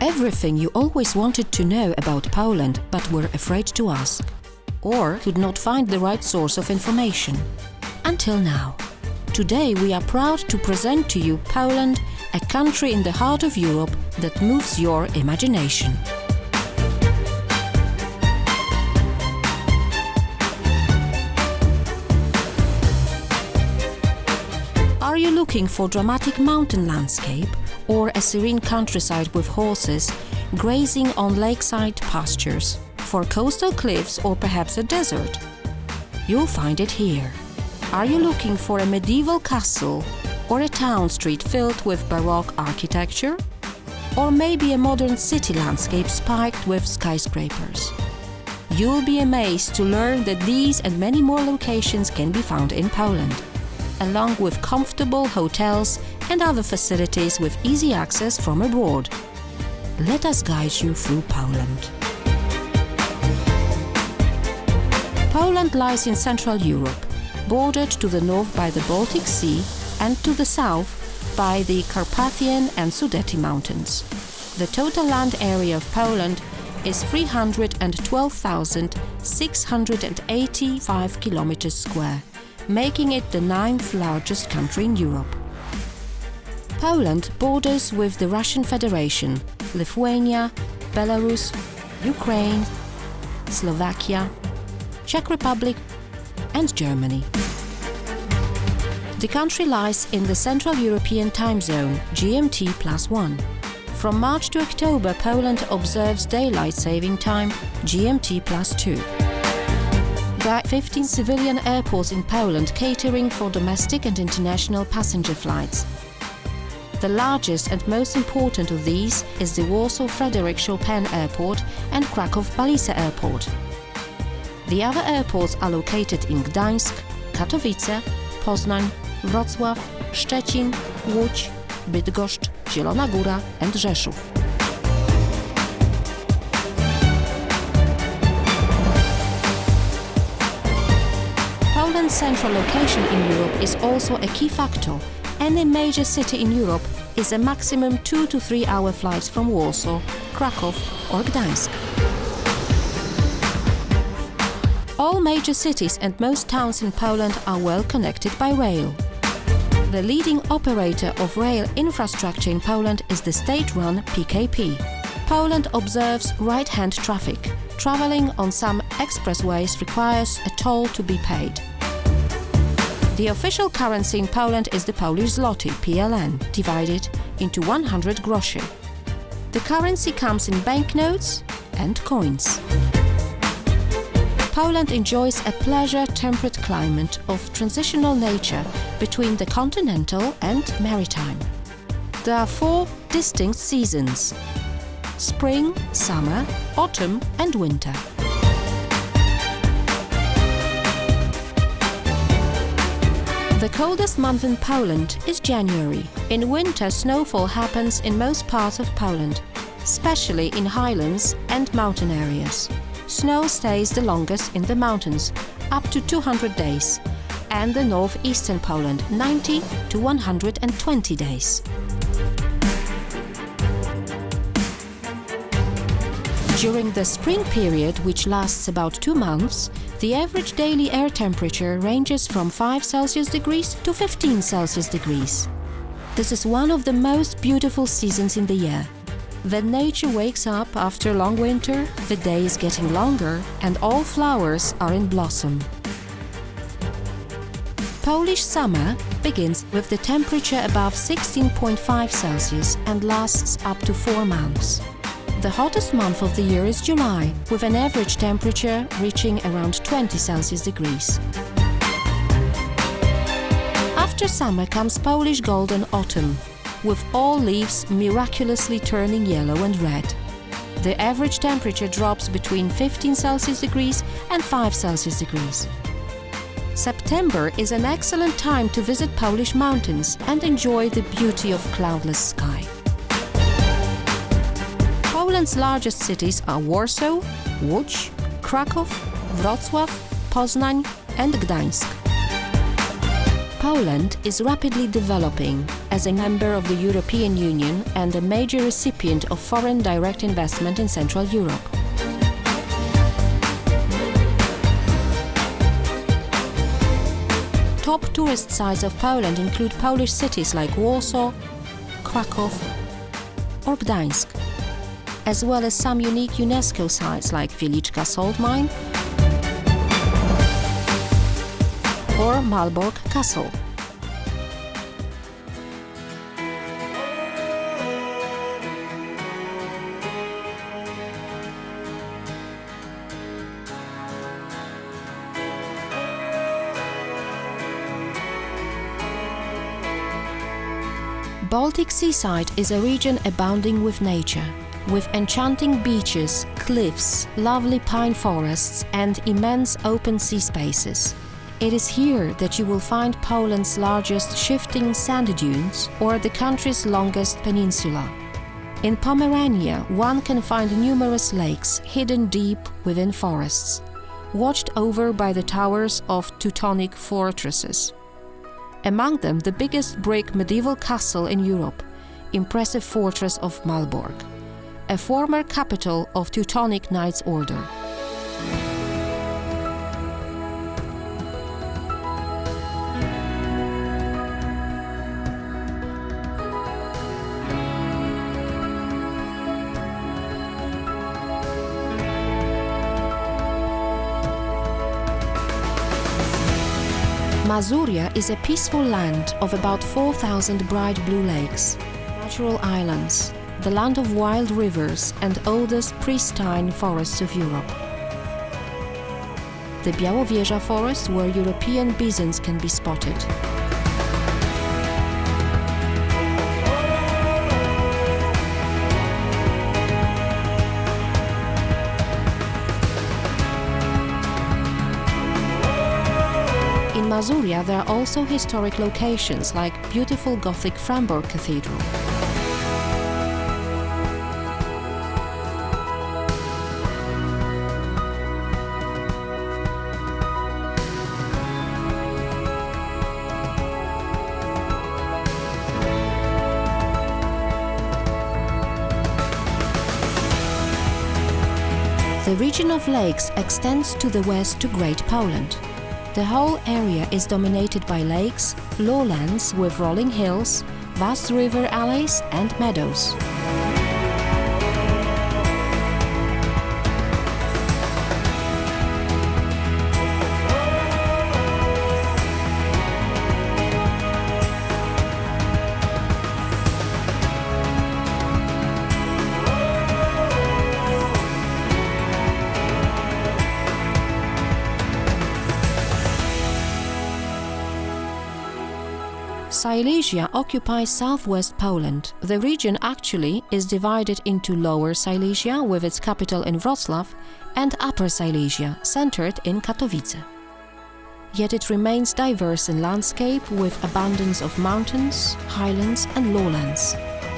Everything you always wanted to know about Poland but were afraid to ask, or could not find the right source of information. Until now. Today we are proud to present to you Poland, a country in the heart of Europe that moves your imagination. Are you looking for dramatic mountain landscape or a serene countryside with horses grazing on lakeside pastures, for coastal cliffs or perhaps a desert? You'll find it here. Are you looking for a medieval castle or a town street filled with Baroque architecture? Or maybe a modern city landscape spiked with skyscrapers? You'll be amazed to learn that these and many more locations can be found in Poland, along with comfortable hotels and other facilities with easy access from abroad. Let us guide you through Poland. Poland lies in Central Europe, bordered to the north by the Baltic Sea and to the south by the Carpathian and Sudety Mountains. The total land area of Poland is 312,685 kilometers square, making it the 9th largest country in Europe. Poland borders with the Russian Federation, Lithuania, Belarus, Ukraine, Slovakia, Czech Republic and Germany. The country lies in the Central European Time Zone, GMT+1. From March to October, Poland observes Daylight Saving Time, GMT+2. There are 15 civilian airports in Poland catering for domestic and international passenger flights. The largest and most important of these is the Warsaw Frederick Chopin Airport and Kraków-Balice Airport. The other airports are located in Gdansk, Katowice, Poznań, Wrocław, Szczecin, Łódź, Bydgoszcz, Zielona Góra and Rzeszów. Poland's central location in Europe is also a key factor. Any major city in Europe is a maximum 2 to 3 hour flights from Warsaw, Kraków or Gdansk. All major cities and most towns in Poland are well connected by rail. The leading operator of rail infrastructure in Poland is the state-run PKP. Poland observes right-hand traffic. Traveling on some expressways requires a toll to be paid. The official currency in Poland is the Polish zloty, PLN, divided into 100 groszy. The currency comes in banknotes and coins. Poland enjoys a pleasure-temperate climate of transitional nature between the continental and maritime. There are 4 distinct seasons: spring, summer, autumn and winter. The coldest month in Poland is January. In winter, snowfall happens in most parts of Poland, especially in highlands and mountain areas. Snow stays the longest in the mountains, up to 200 days, and the northeastern Poland, 90 to 120 days. During the spring period, which lasts about 2 months, the average daily air temperature ranges from 5 Celsius degrees to 15 Celsius degrees. This is one of the most beautiful seasons in the year. When nature wakes up after a long winter, the day is getting longer and all flowers are in blossom. Polish summer begins with the temperature above 16.5 Celsius and lasts up to 4 months. The hottest month of the year is July, with an average temperature reaching around 20 Celsius degrees. After summer comes Polish golden autumn, with all leaves miraculously turning yellow and red. The average temperature drops between 15 Celsius degrees and 5 Celsius degrees. September is an excellent time to visit Polish mountains and enjoy the beauty of cloudless sky. Poland's largest cities are Warsaw, Łódź, Kraków, Wrocław, Poznań and Gdańsk. Poland is rapidly developing as a member of the European Union and a major recipient of foreign direct investment in Central Europe. Top tourist sites of Poland include Polish cities like Warsaw, Kraków or Gdansk, as well as some unique UNESCO sites like Wieliczka Salt Mine or Malbork Castle. Baltic Sea Site is a region abounding with nature, with enchanting beaches, cliffs, lovely pine forests and immense open sea spaces. It is here that you will find Poland's largest shifting sand dunes or the country's longest peninsula. In Pomerania, one can find numerous lakes hidden deep within forests, watched over by the towers of Teutonic fortresses. Among them, the biggest brick medieval castle in Europe, impressive fortress of Malbork, a former capital of Teutonic Knights Order. Mazuria is a peaceful land of about 4,000 bright blue lakes, natural islands, the land of wild rivers and oldest pristine forests of Europe. The Białowieża forest, where European bisons can be spotted. In Mazuria, there are also historic locations like beautiful Gothic Framborg Cathedral. The region of lakes extends to the west to Great Poland. The whole area is dominated by lakes, lowlands with rolling hills, vast river alleys and meadows. Silesia occupies southwest Poland. The region actually is divided into Lower Silesia, with its capital in Wrocław, and Upper Silesia, centered in Katowice. Yet it remains diverse in landscape, with abundance of mountains, highlands and lowlands.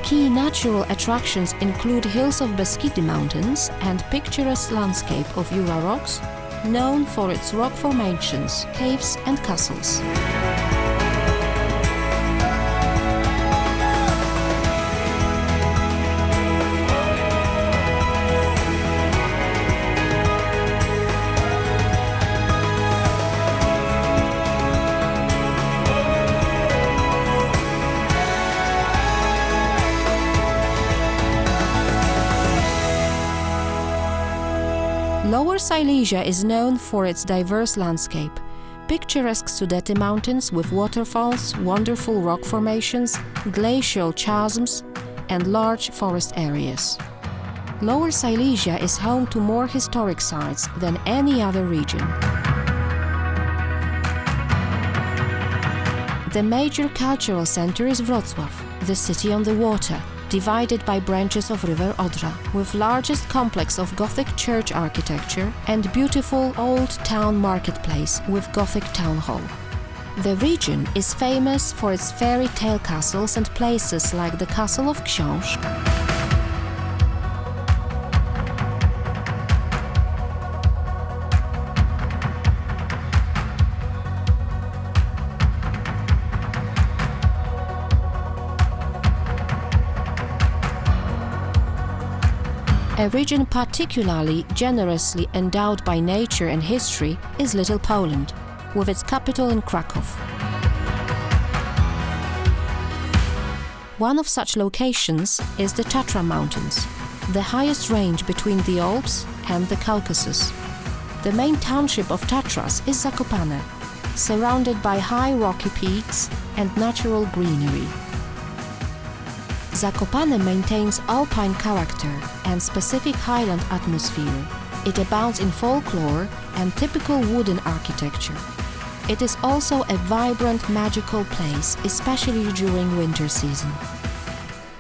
Key natural attractions include hills of Beskidy Mountains and picturesque landscape of Jura Rocks, known for its rock formations, caves and castles. Lower Silesia is known for its diverse landscape, picturesque Sudety Mountains with waterfalls, wonderful rock formations, glacial chasms, and large forest areas. Lower Silesia is home to more historic sites than any other region. The major cultural center is Wrocław, the city on the water, divided by branches of River Odra, with largest complex of Gothic church architecture and beautiful old town marketplace with Gothic town hall. The region is famous for its fairy tale castles and places like the Castle of Gdansk, A region particularly generously endowed by nature and history is Little Poland, with its capital in Kraków. One of such locations is the Tatra Mountains, the highest range between the Alps and the Caucasus. The main township of Tatras is Zakopane, surrounded by high rocky peaks and natural greenery. Zakopane maintains alpine character and specific highland atmosphere. It abounds in folklore and typical wooden architecture. It is also a vibrant, magical place, especially during winter season.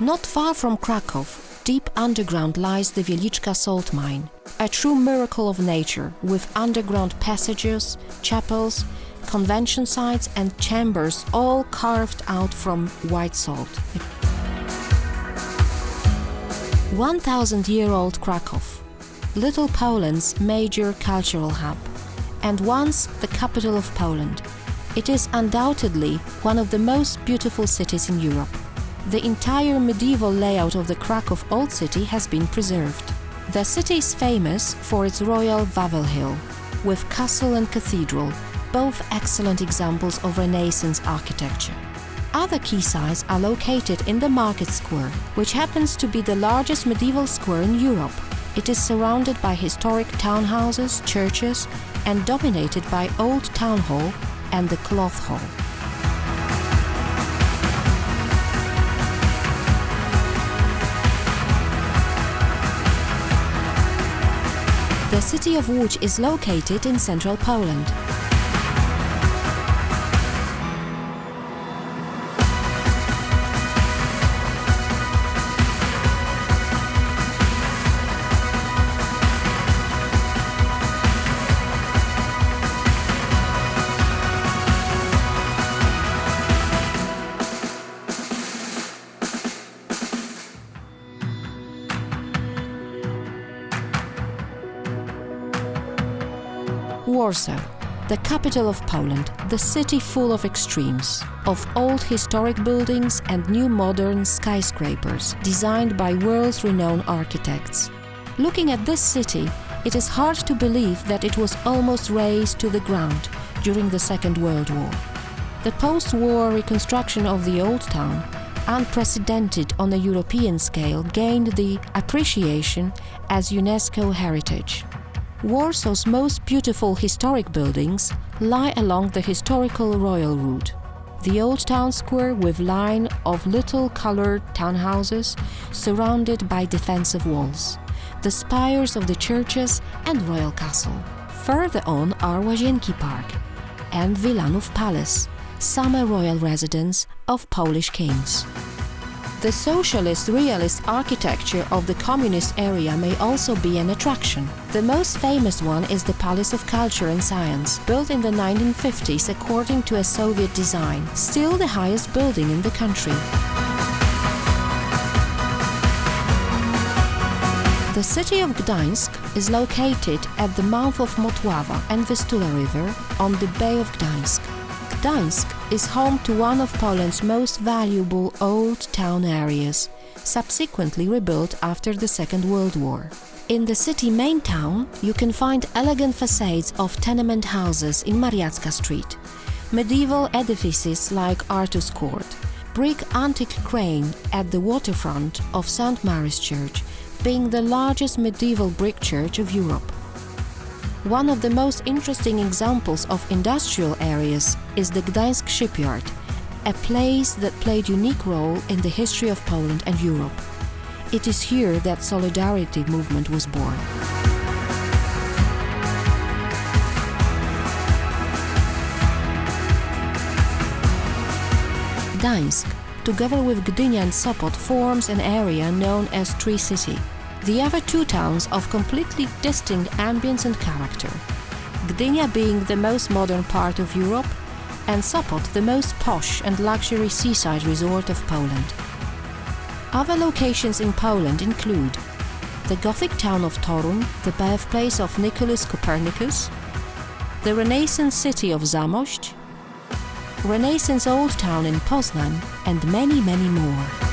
Not far from Kraków, deep underground lies the Wieliczka salt mine, a true miracle of nature, with underground passages, chapels, convention sites and chambers all carved out from white salt. 1,000-year-old Kraków, Little Poland's major cultural hub, and once the capital of Poland. It is undoubtedly one of the most beautiful cities in Europe. The entire medieval layout of the Kraków Old City has been preserved. The city is famous for its royal Wawel Hill, with castle and cathedral, both excellent examples of Renaissance architecture. Other key sites are located in the Market Square, which happens to be the largest medieval square in Europe. It is surrounded by historic townhouses, churches, and dominated by Old Town Hall and the Cloth Hall. The city of Łódź is located in central Poland. Warsaw, the capital of Poland, the city full of extremes, of old historic buildings and new modern skyscrapers designed by world-renowned architects. Looking at this city, it is hard to believe that it was almost razed to the ground during the Second World War. The post-war reconstruction of the Old Town, unprecedented on a European scale, gained the appreciation as UNESCO heritage. Warsaw's most beautiful historic buildings lie along the historical royal route. The Old Town Square with line of little colored townhouses surrounded by defensive walls, the spires of the churches and royal castle. Further on are Łazienki Park and Wilanów Palace, summer royal residence of Polish kings. The socialist realist architecture of the communist area may also be an attraction. The most famous one is the Palace of Culture and Science, built in the 1950s according to a Soviet design, still the highest building in the country. The city of Gdansk is located at the mouth of Motława and Vistula River on the Bay of Gdansk. Gdansk is home to one of Poland's most valuable old town areas, subsequently rebuilt after the Second World War. In the city main town, you can find elegant facades of tenement houses in Mariacka Street, medieval edifices like Artus Court, brick antique crane at the waterfront of St. Mary's Church, being the largest medieval brick church of Europe. One of the most interesting examples of industrial areas is the Gdańsk shipyard, a place that played a unique role in the history of Poland and Europe. It is here that Solidarity movement was born. Gdańsk, together with Gdynia and Sopot, forms an area known as Tree City. The other two towns of completely distinct ambience and character, Gdynia being the most modern part of Europe and Sopot the most posh and luxury seaside resort of Poland. Other locations in Poland include the Gothic town of Toruń, the birthplace of Nicholas Copernicus, the Renaissance city of Zamość, Renaissance Old Town in Poznań, and many, many more.